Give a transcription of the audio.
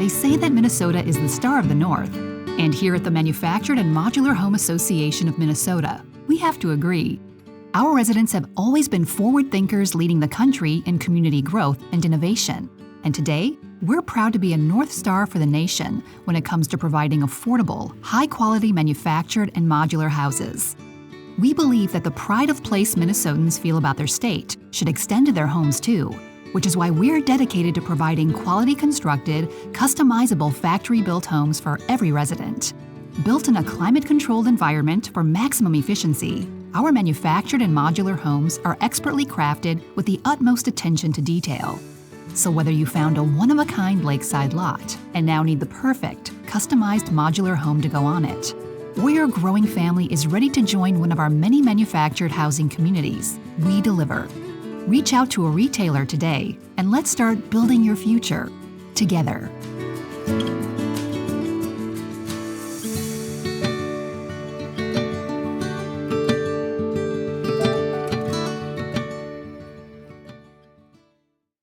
They say that Minnesota is the star of the North. And here at the Manufactured and Modular Home Association of Minnesota, we have to agree. Our residents have always been forward thinkers leading the country in community growth and innovation. And today, we're proud to be a North Star for the nation when it comes to providing affordable, high-quality manufactured and modular houses. We believe that the pride of place Minnesotans feel about their state should extend to their homes too, which is why we're dedicated to providing quality constructed, customizable factory-built homes for every resident. Built in a climate-controlled environment for maximum efficiency, our manufactured and modular homes are expertly crafted with the utmost attention to detail. So whether you found a one-of-a-kind lakeside lot and now need the perfect, customized modular home to go on it, or your growing family is ready to join one of our many manufactured housing communities, we deliver. Reach out to a retailer today and let's start building your future together.